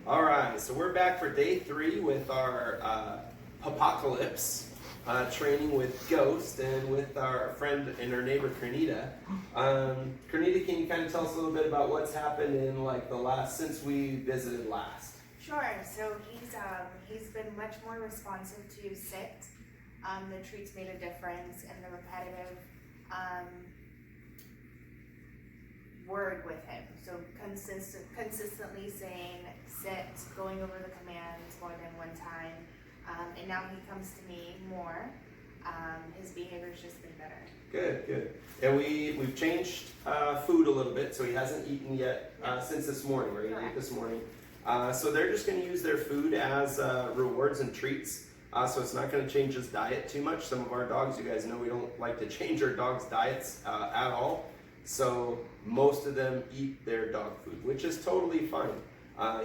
All right, so we're back for day 3 with our apocalypse training with Ghost and with our friend and our neighbor Cornita. Cornita, can you kind of tell us a little bit about what's happened in like the last since we visited last? Sure. So he's been much more responsive to sit. The treats made a difference, and the repetitive word with him. So consistently saying sit, going over the commands more than one time, and now he comes to me more. His behavior's just been better. Good, good. And we've changed food a little bit, so he hasn't eaten yet since this morning. We're going to eat this morning. So they're just going to use their food as rewards and treats. So it's not going to change his diet too much. Some of our dogs, you guys know, we don't like to change our dogs' diets at all. So most of them eat their dog food, which is totally fine.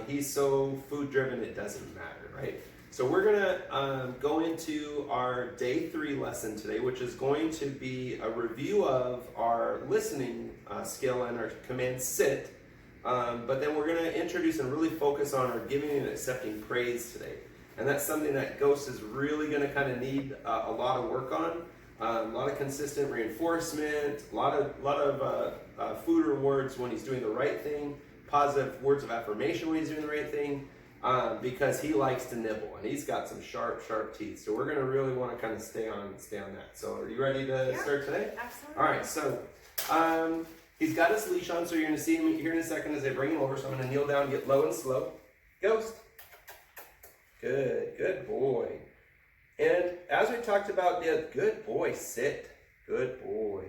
He's so food driven, it doesn't matter, right? So we're gonna go into our day 3 lesson today, which is going to be a review of our listening skill and our command sit. But then we're gonna introduce and really focus on our giving and accepting praise today. And that's something that Ghost is really gonna kind of need a lot of work on. A lot of consistent reinforcement, a lot of food rewards when he's doing the right thing, positive words of affirmation when he's doing the right thing, because he likes to nibble and he's got some sharp teeth. So we're going to really want to kind of stay on that. So are you ready to start today? Absolutely. All right. So he's got his leash on, so you're going to see him here in a second as I bring him over. So I'm going to kneel down, get low and slow. Ghost. Good boy. And as we talked about, good boy, sit. Good boy.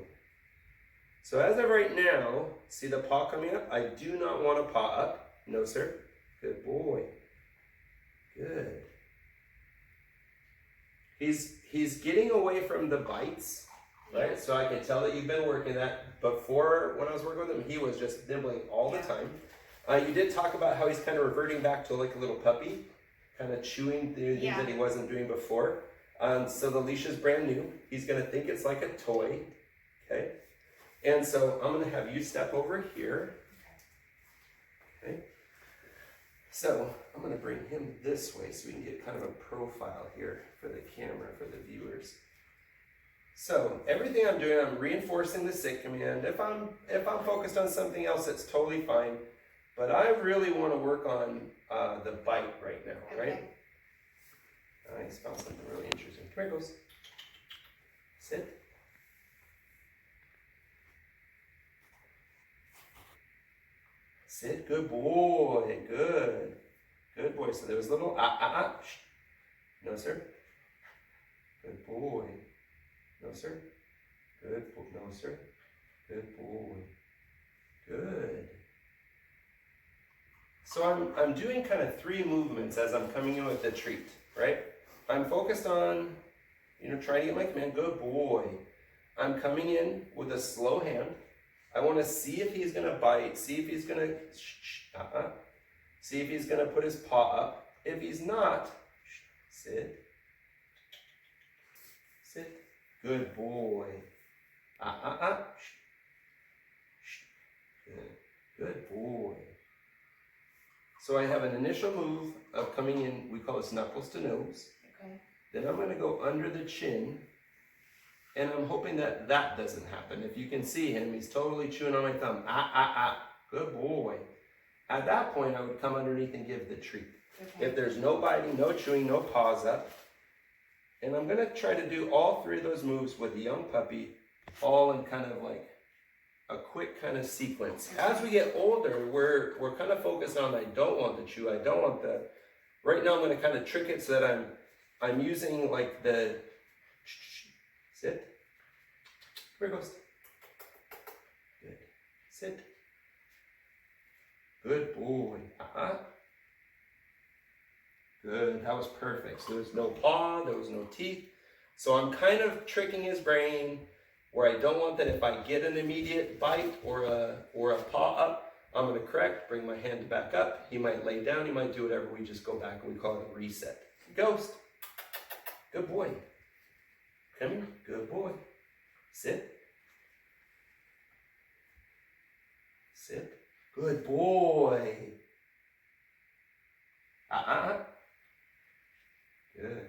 So as of right now, see the paw coming up? I do not want a paw up. No, sir. Good boy. Good. He's getting away from the bites, right? So I can tell that you've been working that. Before, when I was working with him, he was just nibbling all the time. You did talk about how he's kind of reverting back to like a little puppy, kind of chewing the things that he wasn't doing before. So the leash is brand new. He's going to think it's like a toy, okay? And so I'm going to have you step over here, okay? So I'm going to bring him this way so we can get kind of a profile here for the camera, for the viewers. So everything I'm doing, I'm reinforcing the sit command. If I'm focused on something else, it's totally fine. But I really want to work on the bite right now, right? I found something really interesting. Here it goes. Sit. Sit. Good boy. Good. Good boy. So there was a little Shh. No, sir. Good boy. No, sir. Good boy. No, sir. Good boy. Good. So I'm doing kind of 3 movements as I'm coming in with the treat, right? I'm focused on, trying to get my command. Good boy. I'm coming in with a slow hand. I want to see if he's going to bite, see if he's going to, see if he's going to put his paw up. If he's not, sit. Sit. Good boy. Good. Good boy. So I have an initial move of coming in, we call this knuckles to nose. Okay. Then I'm going to go under the chin, and I'm hoping that doesn't happen. If you can see him, he's totally chewing on my thumb. Good boy. At that point, I would come underneath and give the treat. Okay. If there's no biting, no chewing, no paws up, and I'm going to try to do all 3 of those moves with the young puppy, all in kind of like a quick kind of sequence. As we get older, we're kind of focused on I don't want the chew, I don't want the. Right now, I'm going to kind of trick it so that I'm using like the sit. Here it goes. Good. Sit. Good boy. Good. That was perfect. So there was no paw, there was no teeth. So I'm kind of tricking his brain where I don't want that if I get an immediate bite or a paw up, I'm going to correct, bring my hand back up. He might lay down, he might do whatever. We just go back and we call it a reset. Ghost. Good boy. Come here. Good boy. Sit. Sit. Good boy. Good.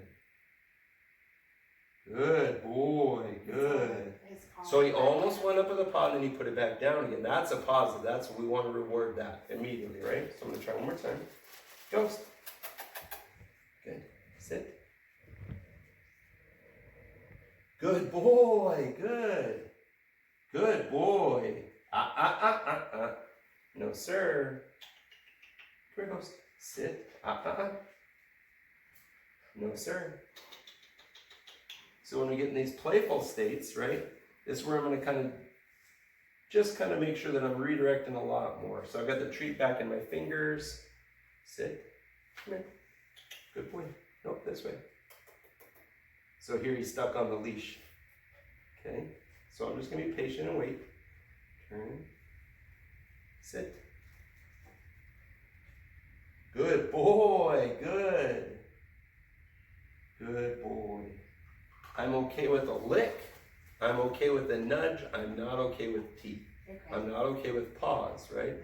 Good boy, good. His collar. So he almost went up with the paw and then he put it back down again. That's a positive. That's what we want to reward that immediately, right? So I'm going to try one more time. Ghost. Good. Sit. Good boy, good. Good boy. No, sir. Come here, Ghost. Sit. No, sir. So when we get in these playful states, right, this is where I'm going to just make sure that I'm redirecting a lot more. So I've got the treat back in my fingers. Sit. Come here. Good boy. Nope, this way. So here he's stuck on the leash. Okay. So I'm just going to be patient and wait. Turn. Sit. Good boy. Good. Good boy. I'm okay with a lick. I'm okay with a nudge. I'm not okay with teeth. Okay. I'm not okay with paws, right? Okay.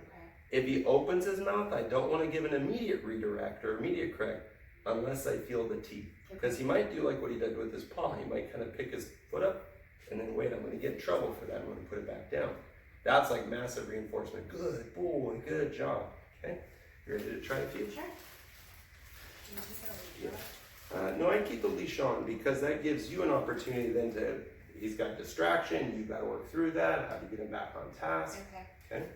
If he opens his mouth, I don't want to give an immediate redirect or immediate correct unless I feel the teeth. Because he might do like what he did with his paw. He might kind of pick his foot up and then wait, I'm going to get in trouble for that. I'm going to put it back down. That's like massive reinforcement. Good boy, good job. Okay, you ready to try a few? Sure. Yeah. No, I keep the leash on because that gives you an opportunity then to, he's got distraction, you've got to work through that, how to get him back on task. Okay. Okay?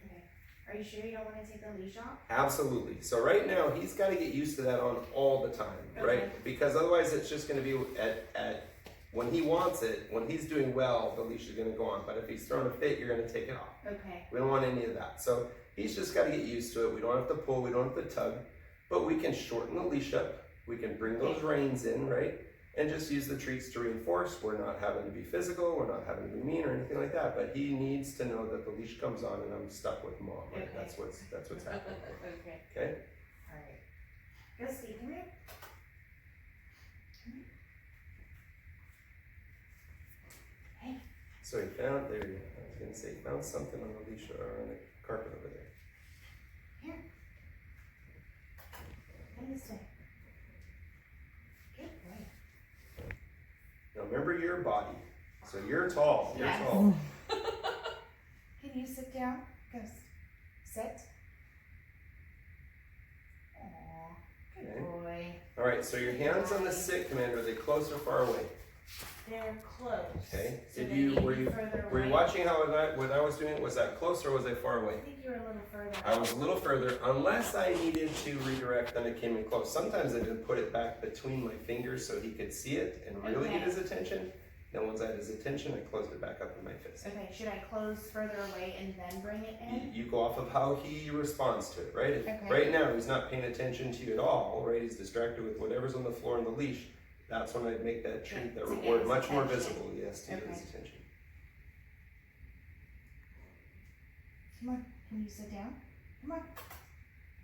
Okay. Are you sure you don't want to take the leash off? Absolutely. So right now he's got to get used to that on all the time, right? Okay. Because otherwise it's just going to be at when he wants it, when he's doing well, the leash is going to go on. But if he's throwing a fit, you're going to take it off. Okay. We don't want any of that. So he's just got to get used to it. We don't have to pull, we don't have to tug, but we can shorten the leash up. We can bring those reins in, right? And just use the treats to reinforce. We're not having to be physical, we're not having to be mean or anything like that, but he needs to know that the leash comes on and I'm stuck with mom, right? Okay. That's what's happening. Okay. Okay? Alright. Go Steve, come here. Hey. So he found, there you go. I was gonna say, he found something on the leash or on the carpet over there. Here. Come this way. Good boy. Now remember your body. So you're tall, you're Yes. tall. Can you sit down? Go sit. Aw, good Okay. boy. All right, so your hands on the sit command, are they close or far away? They're close. Okay. So Did they you, need to were be you, further were you away. watching how what I was doing? Was that close or was I far away? I think you were a little further. I was a little further, unless I needed to redirect, then it came in close. Sometimes I did put it back between my fingers so he could see it and really get Okay. his attention. Then once I had his attention, I closed it back up in my fist. Okay, should I close further away and then bring it in? You go off of how he responds to it, right? If Okay. right now he's not paying attention to you at all, right? He's distracted with whatever's on the floor and the leash. That's when I'd make that treat, that To get reward his much more attention. visible, yes, to get his Okay. attention. Come on, can you sit down? Come on.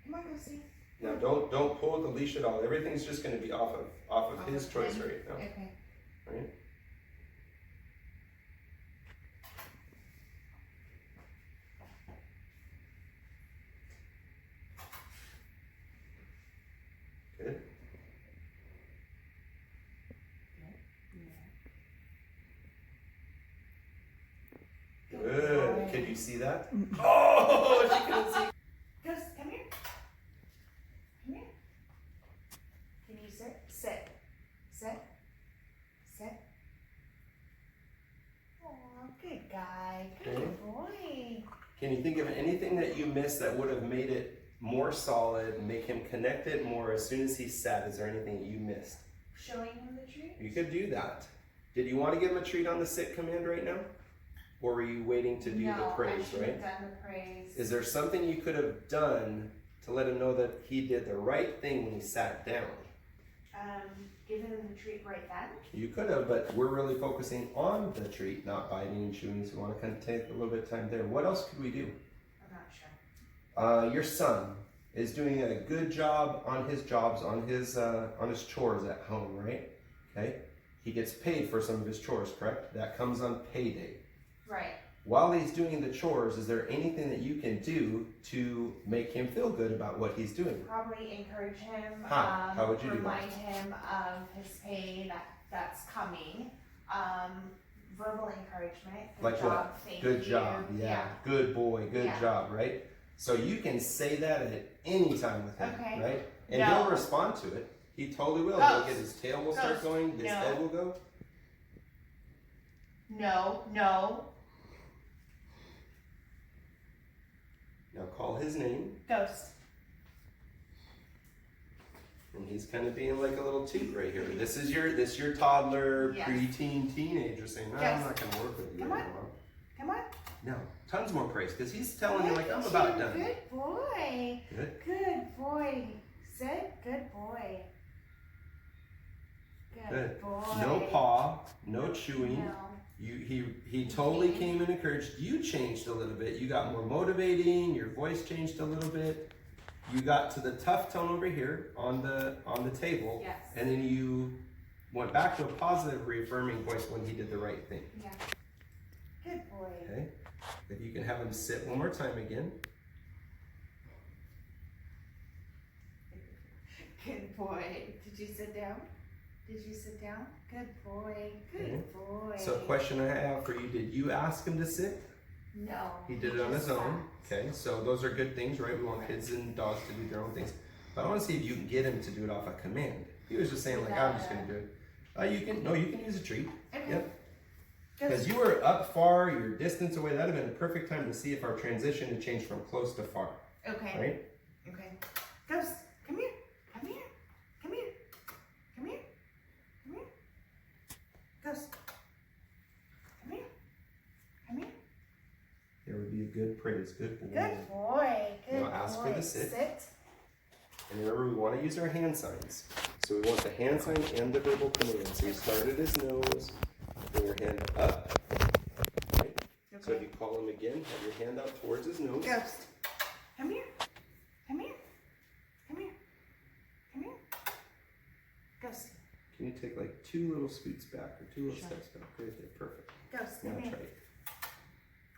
Come on, go see. Now don't pull the leash at all. Everything's just gonna be off of Off his of choice him? right now. Okay. Right? Good. Good. Could you see that? Oh, she couldn't see. Ghost, come here. Come here. Can you sit? Sit. Sit. Sit. Aw, good guy. Good Okay. boy. Can you think of anything that you missed that would have made it more solid, make him connect it more as soon as he sat? Is there anything that you missed? Showing him the treat? You could do that. Did you want to give him a treat on the sit command right now? Or were you waiting to do the praise, I right? done the praise. Is there something you could have done to let him know that he did the right thing when he sat down? Give him the treat right then? You could have, but we're really focusing on the treat, not biting and chewing, so we want to kind of take a little bit of time there. What else could we do? I'm not sure. Your son is doing a good job on his jobs, on his chores at home, right? Okay. He gets paid for some of his chores, correct? That comes on payday. Right. While he's doing the chores, is there anything that you can do to make him feel good about what he's doing? Probably encourage him. How would you do that? Remind him of his pay that's coming. Verbal encouragement. Good Like job. what? Thank Good you. job. Yeah. Good boy. Good Yeah. job. Right. So you can say that at any time with him, Okay. right? And No. he'll respond to it. He totally will. Ghost. He'll get his tail will start Ghost. going. His No. head will go. No. Now call his name. Ghost. And he's kind of being like a little toot right here. This is your toddler, Yes. preteen, teenager saying, "No, Yes. I'm not going to work with you Come on. anymore." Come on. No, tons more praise because he's telling you Look like I'm at about you. done. Good boy. Good. Good boy. Sit. Good boy. Good. Boy. No paw, no chewing. No. He totally came and encouraged. You changed a little bit. You got more motivating. Your voice changed a little bit. You got to the tough tone over here on the table. Yes. And then you went back to a positive, reaffirming voice when he did the right thing. Yeah. Good boy. Okay. If you can have him sit one more time again. Good boy. Did you sit down? Did you sit down? Good boy. Good Okay. boy. So, question I have for you: did you ask him to sit? No. He did it on his just own. sat. Okay, so those are good things, right? We want kids and dogs to do their own things. But I want to see if you can get him to do it off a command. He was just saying, like, I'm just going to do it. You can use a treat. Okay. Yep. Good. Because you were up far, you're distance away. That would have been a perfect time to see if our transition had changed from close to far. Okay. Right? Okay. Ghost, come here. Come here. Come here. Come here. Come here. Ghost. Come here. Come here. There would be a good praise. Good boy. Good boy. Good Now ask boy. for the sit. Sit. And remember, we want to use our hand signs. So we want the hand sign and the verbal command. So you start at his nose, bring your hand up. Right? Okay. So if you call him again, have your hand out towards his nose. Ghost. Come here. Come here. Come here. Come here. Ghost. Can you take like 2 little scoots back or 2 little Sure. steps back? Right there, perfect. Ghost. Now Come try here. it.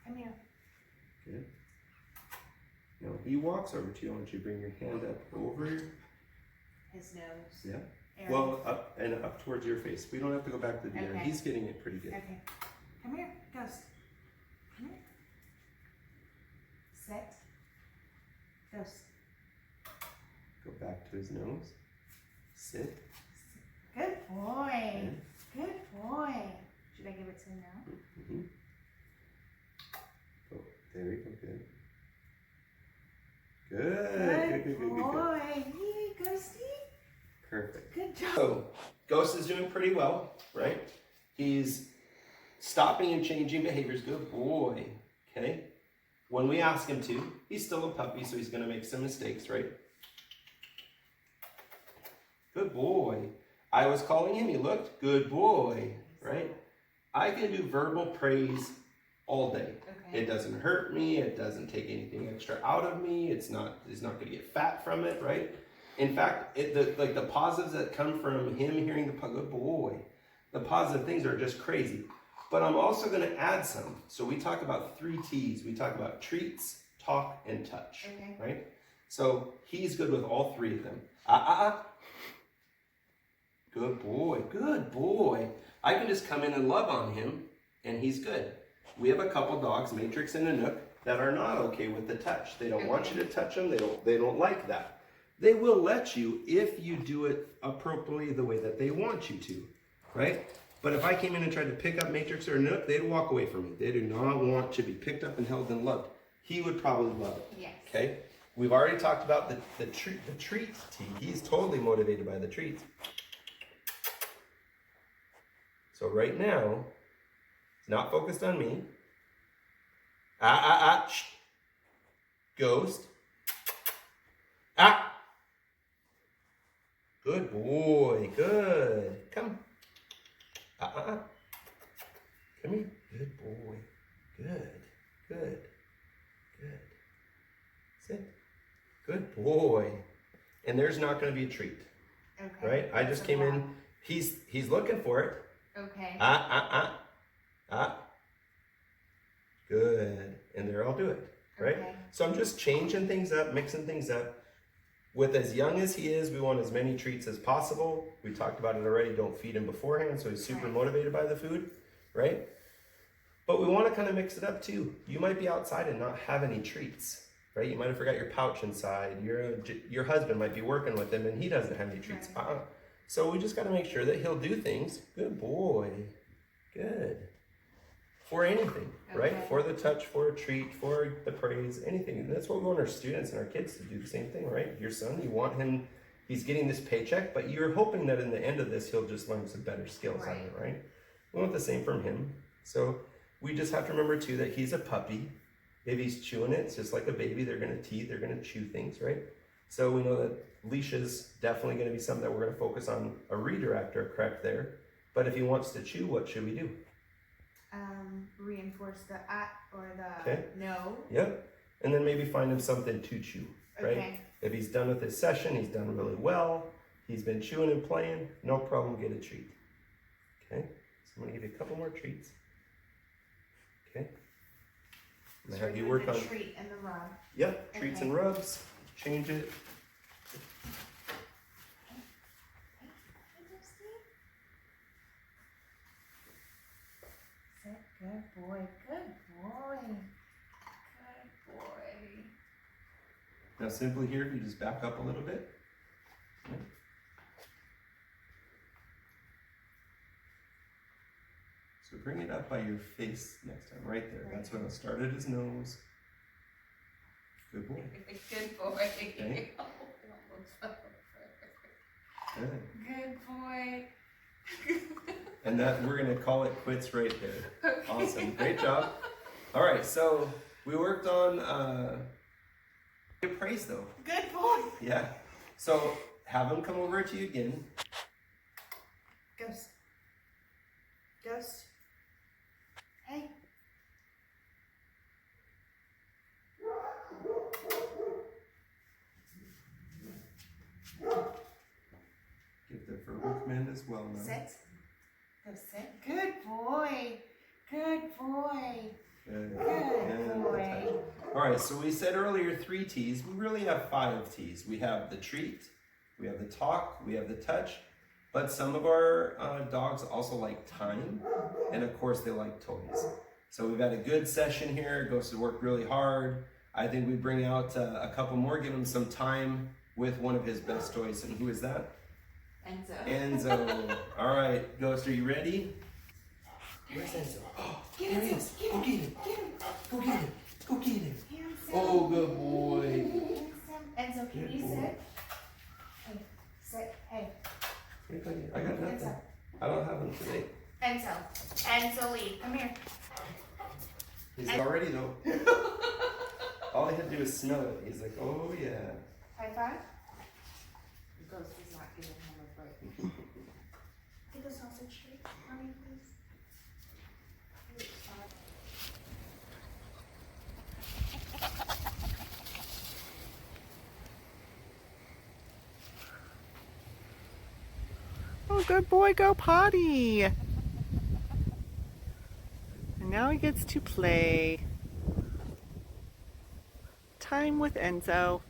Come here. Good. Now he walks over to you. I want you to bring your hand up over. His nose. Yeah. Aaron. Well, up and up towards your face. We don't have to go back to the beginning. Okay. He's getting it pretty good. Okay. Come here. Ghost. Come here. Sit. Ghost. Go back to his nose. Sit. Good boy. Okay. Good boy. Should I give it to him now? Mm-hmm. Oh, there we go. Good. Good. Good. boy. Hey, Ghosty. Perfect. Good job. So, Ghost is doing pretty well, right? He's stopping and changing behaviors. Good boy. Okay. When we ask him to, he's still a puppy, so he's going to make some mistakes, right? Good boy. I was calling him. He looked. Good boy. Right? I can do verbal praise all day. Okay. It doesn't hurt me. It doesn't take anything extra out of me. He's not going to get fat from it, right? In fact, the positives that come from him hearing good boy, the positive things are just crazy. But I'm also going to add some. So we talk about 3 T's. We talk about treats, talk, and touch. Okay. Right? So he's good with all 3 of them. Good boy. Good boy. I can just come in and love on him, and he's good. We have a couple dogs, Matrix and Anook, that are not okay with the touch. They don't want you to touch them. They don't like that. They will let you if you do it appropriately the way that they want you to, right? But if I came in and tried to pick up Matrix or Anook, they'd walk away from me. They do not want to be picked up and held and loved. He would probably love it. Yes. Okay? We've already talked about the treats tea. He's totally motivated by the treats. So right now, it's not focused on me. Shh. Ghost. Good boy, good. Come. Come here. Good boy. Good. Sit. boy. And there's not gonna be a treat, Okay. right? I just came in, he's looking for it. Okay. Good. And there, I'll do it, right? Okay. So I'm just changing things up, mixing things up. With as young as he is, we want as many treats as possible. We talked about it already, don't feed him beforehand, so he's super motivated by the food, right? But we want to kind of mix it up too. You might be outside and not have any treats, right? You might have forgot your pouch inside. Your husband might be working with him and he doesn't have any treats. So we just got to make sure that he'll do things. Good boy. Good. For anything, right? For the touch, for a treat, for the praise, anything. And that's what we want our students and our kids to do the same thing, right? Your son, you want him, he's getting this paycheck, but you're hoping that in the end of this, he'll just learn some better skills out of it, right? We want the same from him. So we just have to remember too that he's a puppy. If he's chewing it, it's just like a baby. They're gonna teeth, they're gonna chew things, right? So we know that leash is definitely gonna be something that we're gonna focus on a redirect or a correct there. But if he wants to chew, what should we do? Reinforce the or the no. Yep. And then maybe find him something to chew, right? Okay. If he's done with his session, he's done really well. He's been chewing and playing, no problem, get a treat. Okay, so I'm gonna give you a couple more treats. Okay. I'm gonna have you work on treat and the rub. Yep, treats and rubs. Change it. Good boy, good boy, good boy. Now simply here, if you just back up a little bit. Okay. So bring it up by your face next time, right there. That's when I'll start at his nose. Good boy. Good boy. Okay. Good. Good boy. And that we're gonna call it quits right there. Okay. Awesome, great job. All right, so we worked on praise though. Good boy. Yeah. So have him come over to you again. Ghost. Ghost. Hey. Give the verbal command as well now. Sit. Go sit. Good boy. Good boy. Good. Good boy. All right, so we said earlier 3 T's. We really have 5 T's. We have the treat, we have the talk, we have the touch, but some of our dogs also like time, and of course they like toys. So we've had a good session here. Goes to work really hard. I think we bring out a couple more, give him some time with one of his best toys. And who is that? Enzo. Enzo. All right, Ghost, are you ready? Where's Enzo? Oh, there he is. Go get him. Go get him. Go get him. Oh, good boy. Enzo, can you sit? Hey, sit. Hey. I got nothing. I don't have him today. Enzo, leave. Come here. He's already though. All I had to do is smell it. He's like, oh yeah. High five. Ghost is not giving him a break. Get the sausage treat for me, please. Oh, good boy, go potty. And now he gets to play. Time with Enzo.